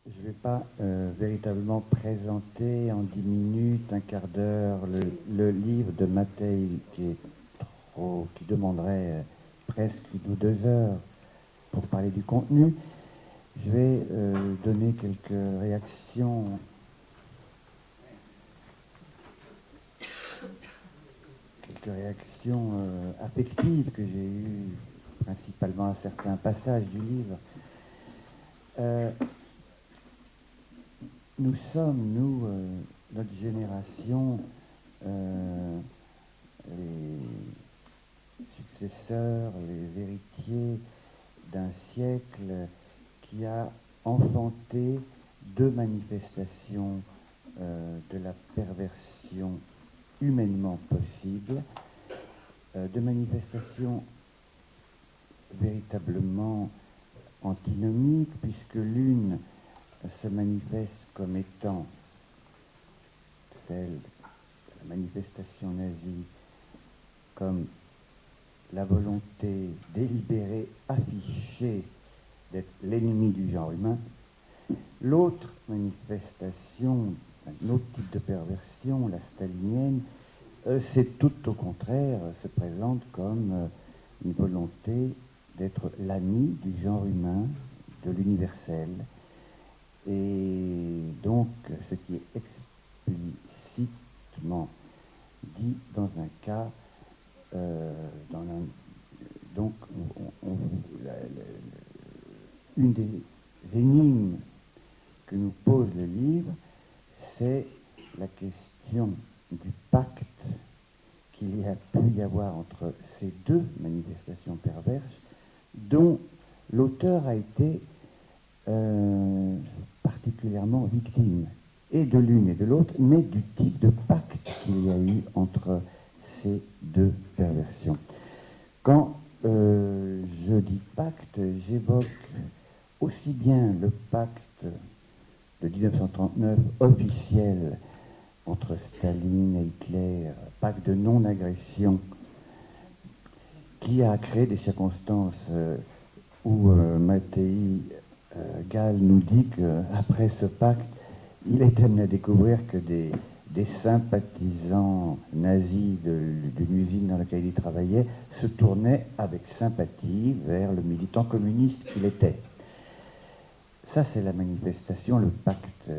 Je ne vais pas véritablement présenter en 10 minutes, un quart d'heure, le livre de Mattei qui demanderait presque 1 ou 2 heures pour parler du contenu. Je vais donner quelques réactions affectives que j'ai eues, principalement à certains passages du livre. Nous sommes, notre génération, les successeurs, les héritiers d'un siècle qui a enfanté 2 manifestations de la perversion humainement possible, 2 manifestations véritablement antinomiques, puisque l'une se manifeste comme étant celle de la manifestation nazie, comme la volonté délibérée, affichée d'être l'ennemi du genre humain. L'autre manifestation, un autre type de perversion, la stalinienne, c'est tout au contraire, se présente comme une volonté d'être l'ami du genre humain, de l'universel. Et donc, ce qui est explicitement dit dans un cas, une des énigmes que nous pose le livre, c'est la question du pacte qu'il y a pu y avoir entre ces 2 manifestations perverses, dont l'auteur a été particulièrement victime, et de l'une et de l'autre, mais du type de pacte qu'il y a eu entre ces 2 perversions. Quand je dis pacte, j'évoque aussi bien le pacte de 1939 officiel entre Staline et Hitler, pacte de non-agression, qui a créé des circonstances où Mattei Gall nous dit qu'après ce pacte, il est amené à découvrir que des sympathisants nazis d'une usine dans laquelle il travaillait se tournaient avec sympathie vers le militant communiste qu'il était. Ça, c'est la manifestation, le pacte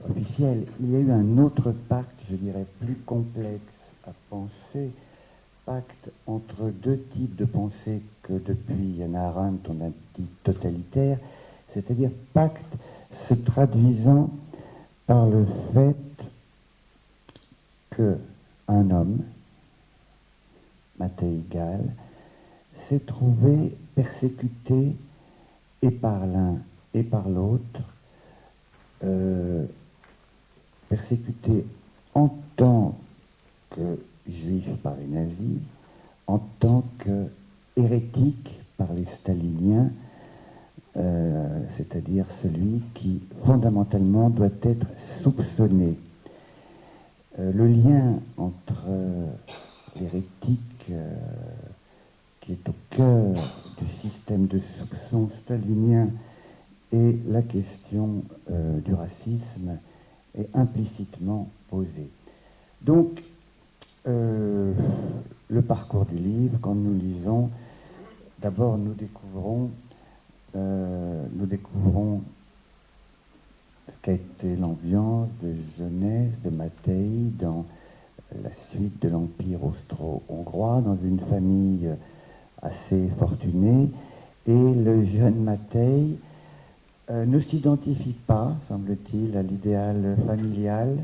officiel. Il y a eu un autre pacte, je dirais, plus complexe à penser, pacte entre 2 types de pensée que depuis Hannah Arendt on a dit totalitaire, c'est-à-dire pacte se traduisant par le fait qu'un homme, Mattei Gall, s'est trouvé persécuté et par l'un et par l'autre, persécuté en tant que juif par les nazis, en tant que hérétique par les staliniens, c'est-à-dire celui qui fondamentalement doit être soupçonné. Le lien entre l'hérétique qui est au cœur du système de soupçon stalinien et la question du racisme est implicitement posée. Donc, le parcours du livre, quand nous lisons, d'abord nous découvrons ce qu'a été l'ambiance de jeunesse de Mattei dans la suite de l'Empire austro-hongrois, dans une famille assez fortunée, et le jeune Mattei ne s'identifie pas, semble-t-il, à l'idéal familial,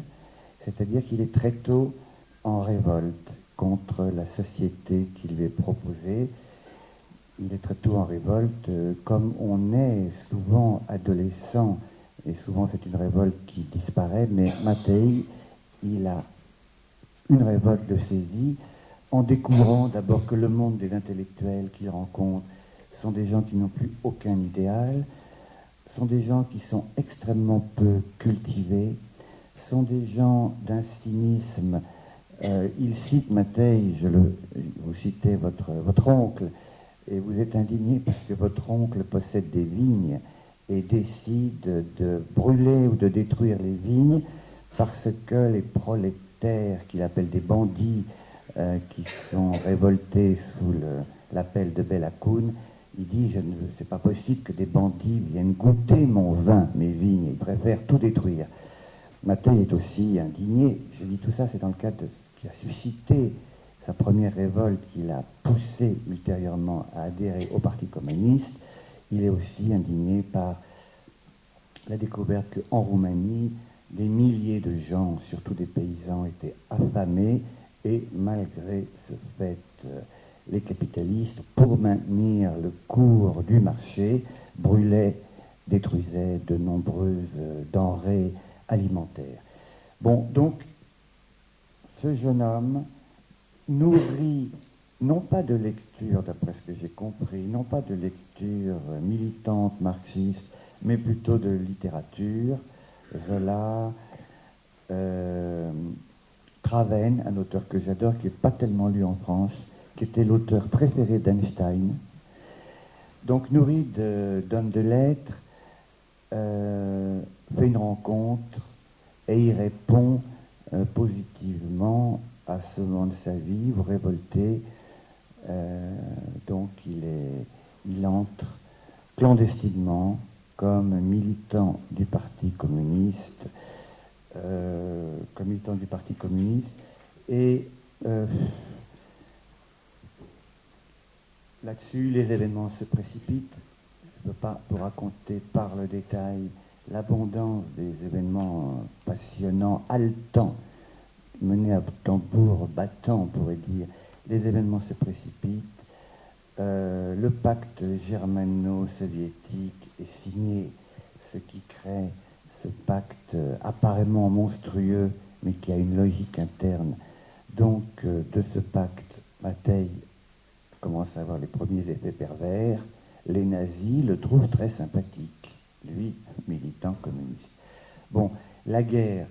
c'est-à-dire qu'il est très tôt en révolte contre la société qui lui est proposée. Il est très tôt en révolte, comme on est souvent adolescent, et souvent c'est une révolte qui disparaît, mais Mattei, il a une révolte de saisie, en découvrant d'abord que le monde des intellectuels qu'il rencontre sont des gens qui n'ont plus aucun idéal, sont des gens qui sont extrêmement peu cultivés, sont des gens d'un cynisme. Il cite Mattei, vous citez votre oncle, et vous êtes indigné parce que votre oncle possède des vignes et décide de brûler ou de détruire les vignes parce que les prolétaires, qu'il appelle des bandits, qui sont révoltés sous l'appel de Bella-Kun, il dit, c'est pas possible que des bandits viennent goûter mon vin, mes vignes, ils préfèrent tout détruire. Mattei est aussi indigné, je dis tout ça, c'est dans le cadre de ce qui a suscité sa première révolte, qui l'a poussé ultérieurement à adhérer au Parti communiste. Il est aussi indigné par la découverte qu'en Roumanie, des milliers de gens, surtout des paysans, étaient affamés, et malgré ce fait, les capitalistes, pour maintenir le cours du marché, brûlaient, détruisaient de nombreuses denrées alimentaires. Bon, donc, ce jeune homme nourrit, non pas de lecture, d'après ce que j'ai compris, non pas de lecture militante, marxiste, mais plutôt de littérature, Zola, Travén, un auteur que j'adore, qui n'est pas tellement lu en France, qui était l'auteur préféré d'Einstein. Donc, nourri d'hommes de lettres, fait une rencontre et il répond positivement à ce moment de sa vie, vous révoltez. Donc, il entre clandestinement comme militant du Parti communiste, et là-dessus, les événements se précipitent. Je ne peux pas vous raconter par le détail l'abondance des événements passionnants, haletants, menés à tambour battant, on pourrait dire. Les événements se précipitent. Le pacte germano-soviétique est signé, ce qui crée ce pacte apparemment monstrueux, mais qui a une logique interne. Donc, de ce pacte, Mattei commence à avoir les premiers effets pervers. Les nazis le trouvent très sympathique, lui, militant communiste. Bon, la guerre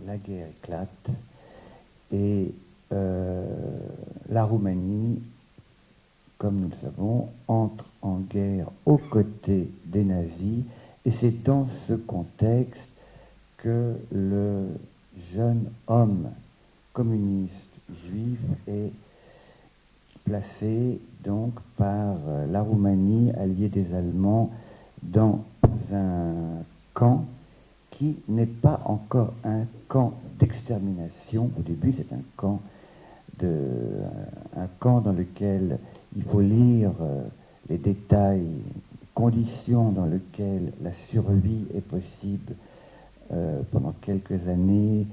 éclate, et la Roumanie, comme nous le savons, entre en guerre aux côtés des nazis, et c'est dans ce contexte que le jeune homme communiste juif est placé donc par la Roumanie, alliée des Allemands, dans un camp qui n'est pas encore un camp d'extermination. Au début, c'est un camp dans lequel il faut lire les détails, les conditions dans lesquelles la survie est possible pendant quelques années.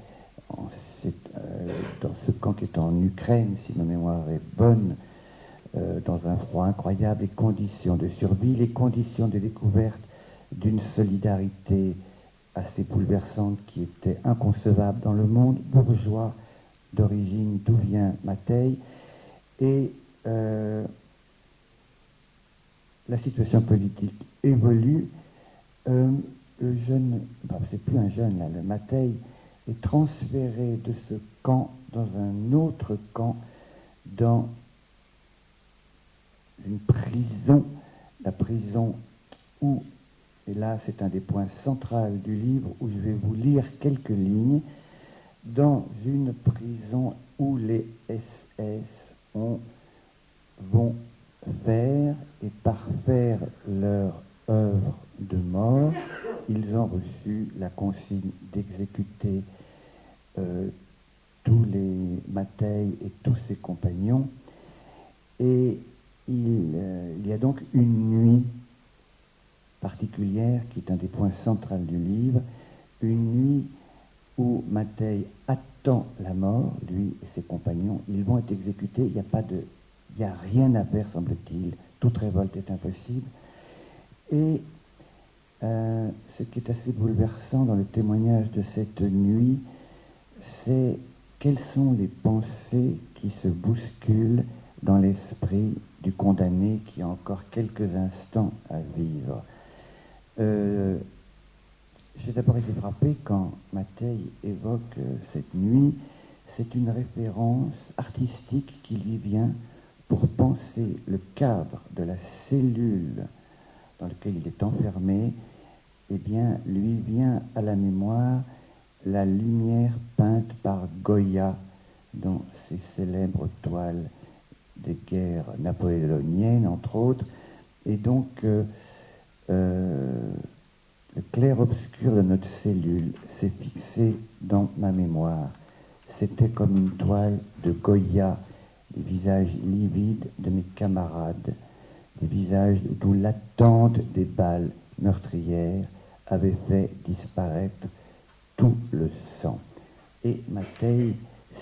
Dans ce camp qui est en Ukraine, si ma mémoire est bonne, dans un froid incroyable, les conditions de survie, les conditions de découverte d'une solidarité assez bouleversante qui était inconcevable dans le monde bourgeois d'origine d'où vient Mattei. Et la situation politique évolue. Le jeune, c'est plus un jeune là, le Mattei est transféré de ce camp dans un autre camp, dans une prison, la prison où, et là c'est un des points centraux du livre, où je vais vous lire quelques lignes, dans une prison où les SS vont faire et parfaire leur œuvre de mort. Ils ont reçu la consigne d'exécuter tous les Mattei et tous ses compagnons, et il y a donc une nuit particulière qui est un des points centraux du livre, une nuit où Mattei attend la mort, lui et ses compagnons. Ils vont être exécutés, il n'y a rien à faire, semble-t-il, toute révolte est impossible. Et ce qui est assez bouleversant dans le témoignage de cette nuit, c'est quelles sont les pensées qui se bousculent dans l'esprit du condamné qui a encore quelques instants à vivre. J'ai d'abord été frappé quand Mattei évoque cette nuit. C'est une référence artistique qui lui vient pour penser le cadre de la cellule dans lequel il est enfermé, eh bien, lui vient à la mémoire la lumière peinte par Goya dans ses célèbres toiles des guerres napoléoniennes, entre autres. Et donc, le clair-obscur de notre cellule s'est fixé dans ma mémoire. C'était comme une toile de Goya, les visages livides de mes camarades, des visages d'où l'attente des balles meurtrières avait fait disparaître tout le sang. Et Mattei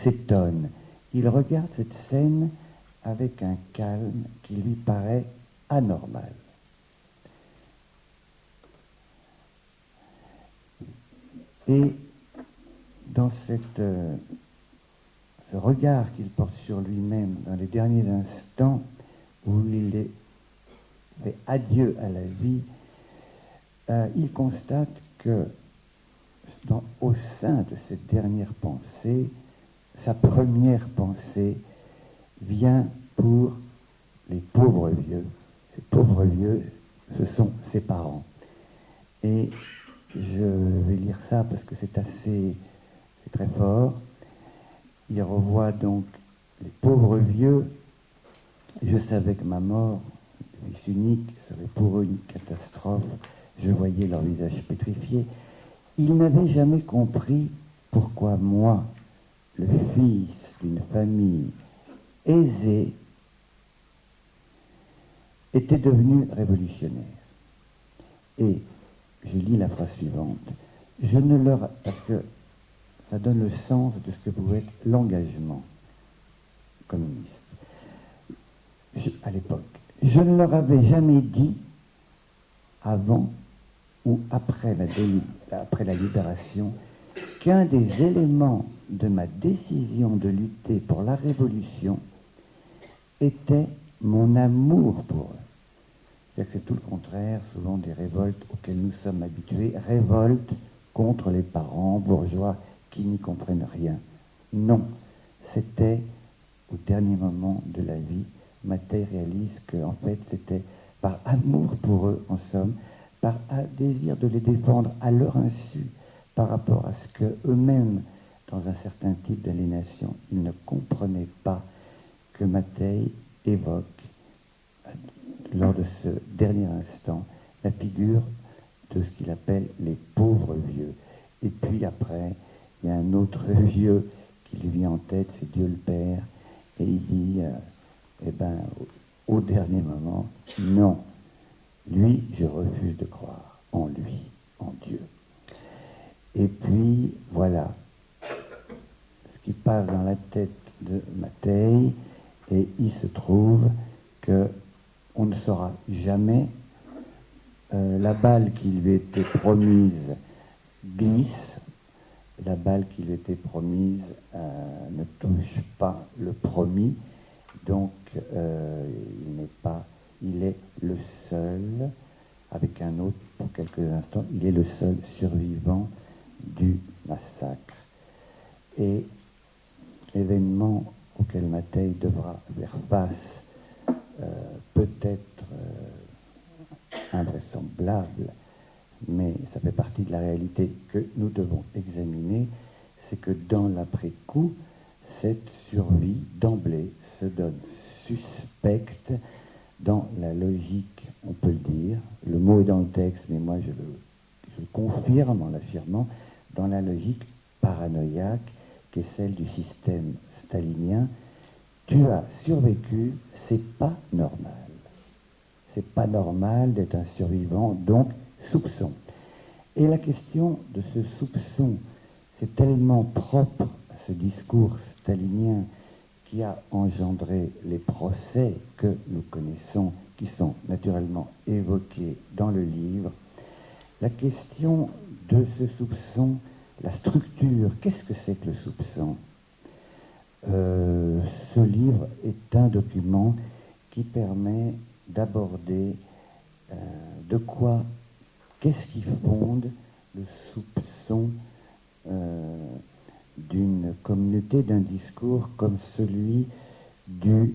s'étonne. Il regarde cette scène avec un calme qui lui paraît anormal. Et dans ce regard qu'il porte sur lui-même dans les derniers instants où il fait adieu à la vie, il constate que au sein de cette dernière pensée, sa première pensée vient pour les pauvres vieux. Ces pauvres vieux, ce sont ses parents. Et je vais lire ça parce que c'est très fort. Il revoit donc les pauvres vieux. Je savais que ma mort, fils unique, serait pour eux une catastrophe. Je voyais leur visage pétrifié. Ils n'avaient jamais compris pourquoi moi, le fils d'une famille aisée, était devenu révolutionnaire. Et je lis la phrase suivante. Je ne leur... parce que ça donne le sens de ce que pouvait être l'engagement communiste à l'époque. Je ne leur avais jamais dit, avant ou après la libération, qu'un des éléments de ma décision de lutter pour la révolution était mon amour pour eux. C'est-à-dire que c'est tout le contraire, souvent, des révoltes auxquelles nous sommes habitués, révoltes contre les parents bourgeois qui n'y comprennent rien. Non, c'était au dernier moment de la vie, Mattei réalise qu'en fait, c'était par amour pour eux, en somme, par un désir de les défendre à leur insu, par rapport à ce qu'eux-mêmes, dans un certain type d'aliénation, ils ne comprenaient pas, que Mattei évoque, lors de ce dernier instant, la figure de ce qu'il appelle les pauvres vieux. Et puis après, il y a un autre vieux qui lui vient en tête, c'est Dieu le Père, et il dit, au dernier moment, non, lui, je refuse de croire en lui, en Dieu. Et puis, voilà, ce qui passe dans la tête de Mattei, et il se trouve que on ne saura jamais, la balle qui lui était promise glisse, la balle qui lui était promise ne touche pas le promis, donc il est le seul, avec un autre pour quelques instants, il est le seul survivant du massacre. Et l'événement auquel Mattei devra faire face, peut-être invraisemblable, mais ça fait partie de la réalité que nous devons examiner, c'est que dans l'après-coup, cette survie d'emblée se donne suspecte dans la logique, on peut le dire, le mot est dans le texte, mais moi je le confirme en l'affirmant, dans la logique paranoïaque qui est celle du système stalinien. Tu as survécu, c'est pas normal. C'est pas normal d'être un survivant, donc soupçon. Et la question de ce soupçon, c'est tellement propre à ce discours stalinien qui a engendré les procès que nous connaissons, qui sont naturellement évoqués dans le livre. La question de ce soupçon, la structure, qu'est-ce que c'est que le soupçon ? Ce livre est un document qui permet d'aborder qu'est-ce qui fonde le soupçon d'une communauté, d'un discours comme celui du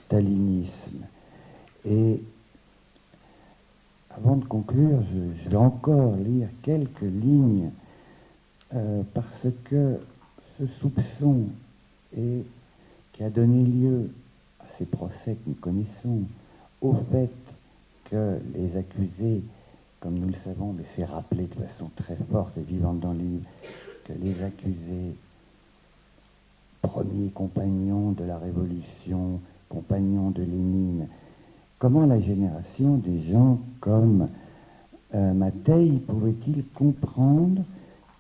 stalinisme. Et avant de conclure, je vais encore lire quelques lignes parce que ce soupçon qui a donné lieu à ces procès que nous connaissons, au fait que les accusés, comme nous le savons, mais c'est rappelé de façon très forte et vivante dans le livre, que les accusés, premiers compagnons de la Révolution, compagnons de Lénine, comment la génération des gens comme Mattei pouvait-il comprendre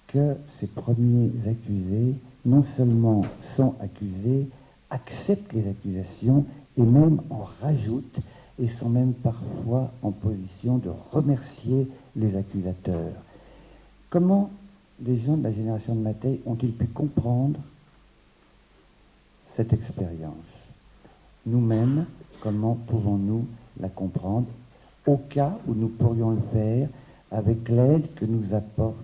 que ces premiers accusés, non seulement sont accusés, acceptent les accusations et même en rajoutent et sont même parfois en position de remercier les accusateurs. Comment les gens de la génération de Mattei ont-ils pu comprendre cette expérience? Nous-mêmes, comment pouvons-nous la comprendre au cas où nous pourrions le faire avec l'aide que nous apporte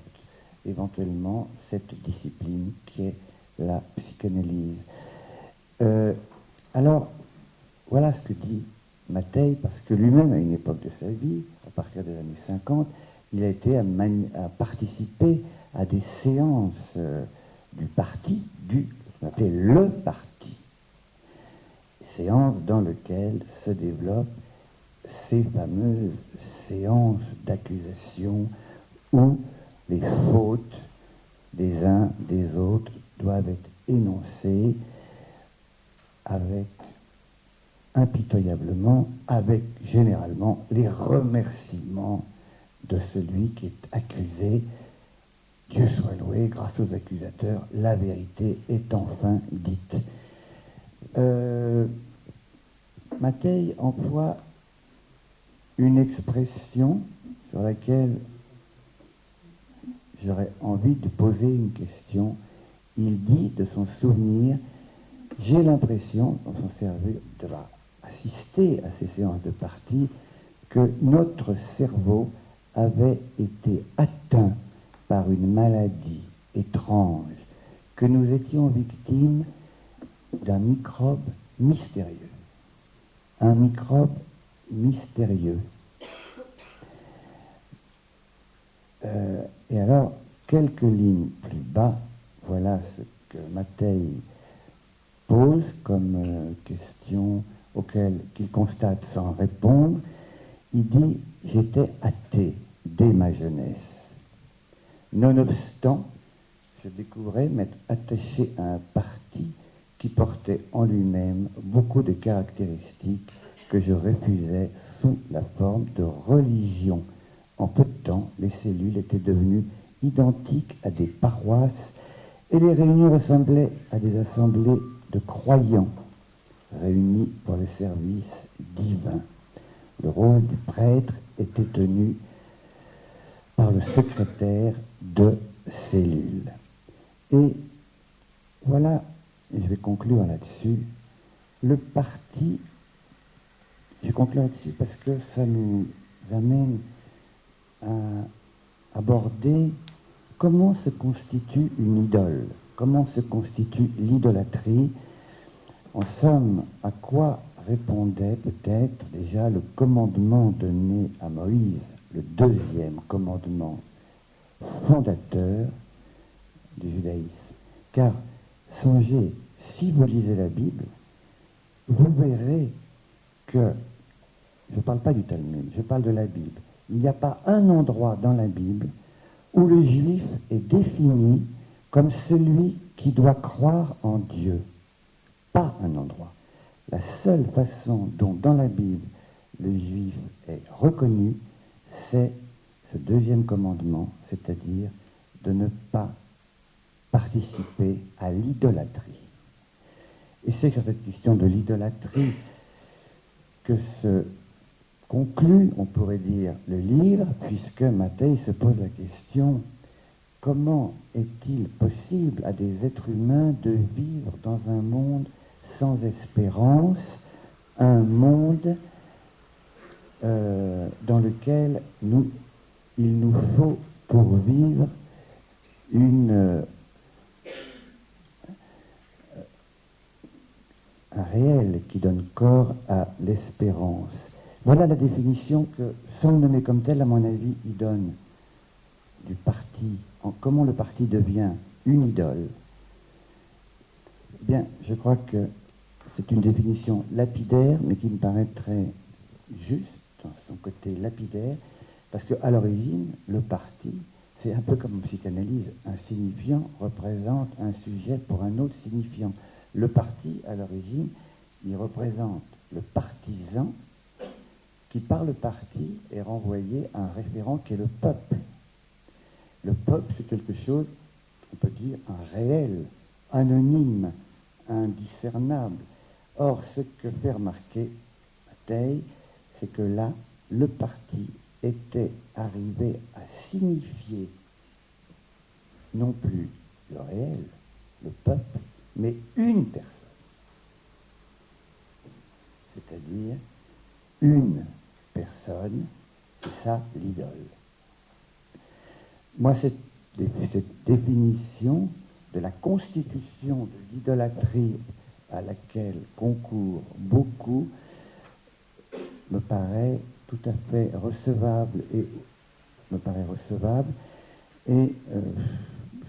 éventuellement cette discipline qui est la psychanalyse. Alors, voilà ce que dit Mattei, parce que lui-même, à une époque de sa vie, à partir des années 50, il a été à participer à des séances du parti, ce qu'on appelait le parti, séances dans lesquelles se développent ces fameuses séances d'accusation où les fautes des uns des autres doivent être énoncées avec impitoyablement, avec généralement les remerciements de celui qui est accusé. Dieu soit loué, grâce aux accusateurs, la vérité est enfin dite. Mattei emploie une expression sur laquelle j'aurais envie de poser une question. Il dit de son souvenir, j'ai l'impression, dans son cerveau, de assister à ces séances de partie, que notre cerveau avait été atteint par une maladie étrange, que nous étions victimes d'un microbe mystérieux. Un microbe mystérieux. Et alors, quelques lignes plus bas, voilà ce que Mattei pose comme question qu'il constate sans répondre. Il dit « J'étais athée dès ma jeunesse. Nonobstant, je découvrais m'être attaché à un parti qui portait en lui-même beaucoup de caractéristiques que je refusais sous la forme de religion. En peu de temps, les cellules étaient devenues identiques à des paroisses et les réunions ressemblaient à des assemblées de croyants réunis pour le service divin. Le rôle du prêtre était tenu par le secrétaire de cellule. Et voilà, et je vais conclure là-dessus, le parti, je conclue là-dessus parce que ça nous amène à aborder comment se constitue une idole, comment se constitue l'idolâtrie. En somme, à quoi répondait peut-être déjà le commandement donné à Moïse, le deuxième commandement fondateur du judaïsme. Car, songez, si vous lisez la Bible, vous verrez que, je ne parle pas du Talmud, je parle de la Bible, il n'y a pas un endroit dans la Bible où le juif est défini comme celui qui doit croire en Dieu. Pas un endroit. La seule façon dont dans la Bible le juif est reconnu, c'est ce deuxième commandement, c'est-à-dire de ne pas participer à l'idolâtrie. Et c'est sur cette question de l'idolâtrie que se conclut, on pourrait dire, le livre, puisque Mattei se pose la question: comment est-il possible à des êtres humains de vivre dans un monde sans espérance, un monde dans lequel il nous faut pour vivre un réel qui donne corps à l'espérance. Voilà la définition que sans le nommer comme tel, à mon avis, il donne du parti, comment le parti devient une idole. Bien, je crois que c'est une définition lapidaire, mais qui me paraît très juste dans son côté lapidaire, parce qu'à l'origine, le parti, c'est un peu comme en psychanalyse, un signifiant représente un sujet pour un autre signifiant. Le parti, à l'origine, il représente le partisan qui, par le parti, est renvoyé à un référent qui est le peuple. Le peuple, c'est quelque chose, on peut dire, un réel, anonyme, indiscernable. Or, ce que fait remarquer Mattei, c'est que là, le parti était arrivé à signifier non plus le réel, le peuple, mais une personne. C'est-à-dire une personne, c'est ça l'idole. Moi, cette définition de la constitution de l'idolâtrie à laquelle concourent beaucoup me paraît tout à fait recevable et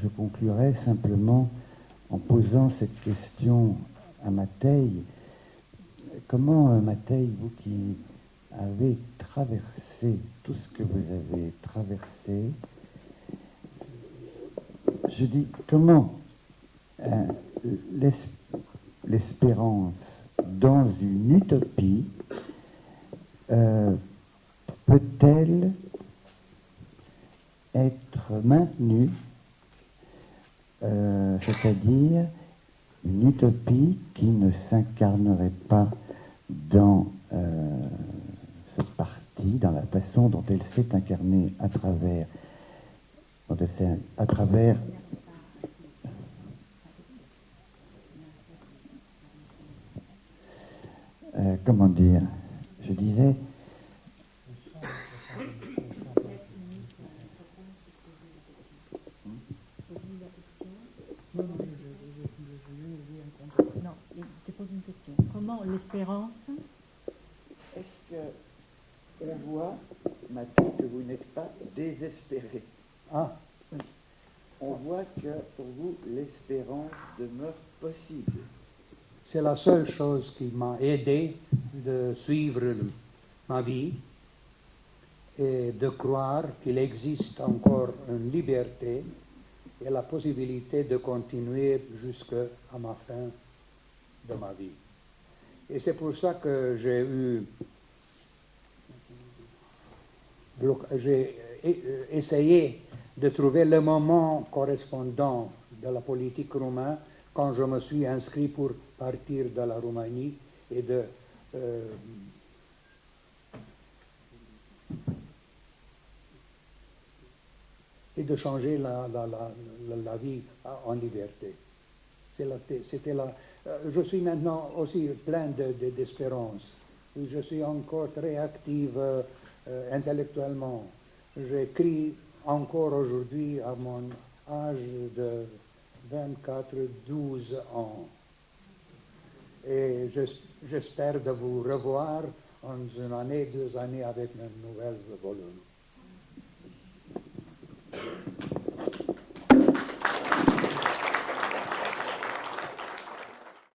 je conclurai simplement en posant cette question à Mattei. Comment, Mattei, vous qui avez traversé tout ce que vous avez traversé, je dis, comment l'espérance dans une utopie peut-elle être maintenue, c'est-à-dire une utopie qui ne s'incarnerait pas dans ce parti, dans la façon dont elle s'est incarnée à travers comment dire, je disais, non, je te pose une question. Comment l'espérance... Est-ce qu'on voit, Mattei, que vous n'êtes pas désespéré? Ah, oui. On voit que pour vous, l'espérance demeure possible. C'est la seule chose qui m'a aidé de suivre ma vie et de croire qu'il existe encore une liberté et la possibilité de continuer jusqu'à ma fin de ma vie. Et c'est pour ça que j'ai essayé de trouver le moment correspondant de la politique roumaine quand je me suis inscrit pour partir de la Roumanie et de changer la vie en liberté. Je suis maintenant aussi plein d'espérance. Je suis encore très active intellectuellement. J'écris encore aujourd'hui à mon âge de 12 ans. Et j'espère de vous revoir en une année, 2 années avec un nouvel volume.